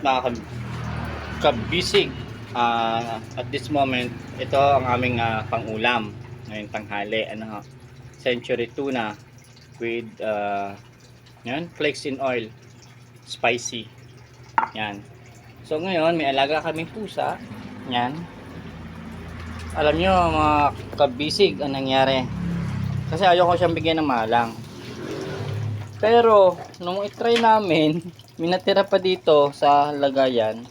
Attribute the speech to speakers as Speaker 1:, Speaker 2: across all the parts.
Speaker 1: mga kabisig. At this moment, ito ang aming pangulam ngayong tanghali. Century tuna with yan, flakes in oil, spicy. Yan. So ngayon, may alaga kaming pusa. Yan. Alam nyo mga kabisig ang nangyari. Kasi ayoko siyang bigyan ng malang. Pero, nung itry namin, minatira pa dito sa lagayan.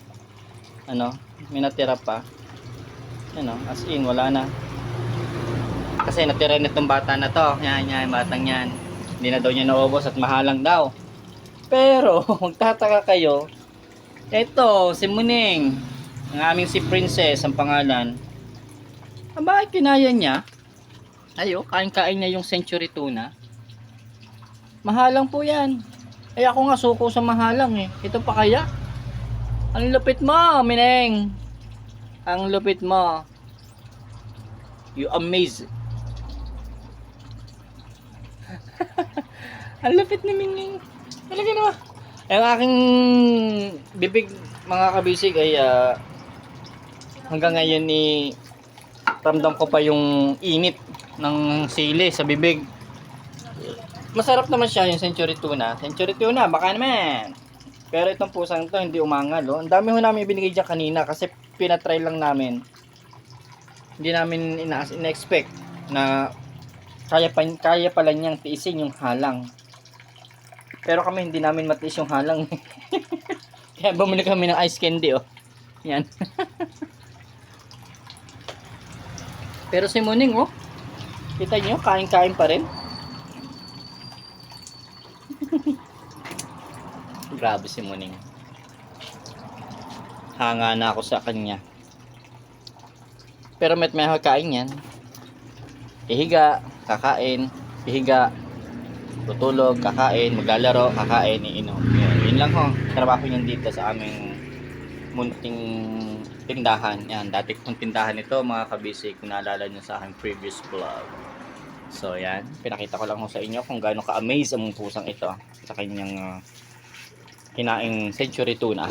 Speaker 1: Minatira pa. As in, wala na. Kasi natira nitong bata na to. Yan, batang yan. Hindi na daw niya naubos at mahalang daw. Pero, magtataka kayo, eto, si Muning, ang aming si Princess, ang pangalan. Bakit kinaya niya? Kain-kain niya yung century tuna. Mahalang po yan. Ako nga suko sa mahalang eh. Ito pa kaya? Ang lupit mo, Mineng. Ang lupit mo. You amaze. Ang lupit ni Mineng. Talaga naman. Ang aking bibig mga kabisig ay hanggang ngayon ni ramdam ko pa yung init ng sili sa bibig. Masarap naman siya yung century tuna. Century tuna, baka naman. Pero itong pusang ito hindi umangal. Ang dami ho namin binigay dyan kanina kasi pinatry lang namin. Hindi namin ina-expect na kaya pala niyang tiisin yung halang. Pero kami hindi namin matiis yung halang. Kaya bumili kami ng ice candy Yan. Pero si Muning kita nyo, kain-kain pa rin. Grabe si Muning. Hanga na ako sa kanya. Pero may kain yan. Ihiga, kakain, ihiga, tutulog, kakain, maglalaro, kakain, iinom. Yun lang trabaho niyan dito sa aming munting tindahan. Yan, dati kong tindahan ito mga kabisig, kung naalala nyo sa aking previous vlog. So yan, pinakita ko lang sa inyo kung gaano ka-amaze ang pusang ito sa kanyang kinaing century tuna.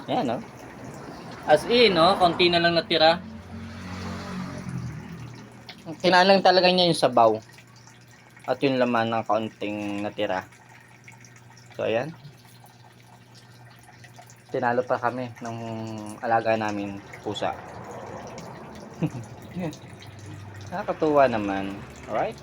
Speaker 1: Yan as in konti na lang natira. Kinain lang talaga niya yung sabaw at yung laman ng kaunting natira. So ayan, tinalo pa kami ng alaga namin pusa. Nakakatuwa naman. Alright.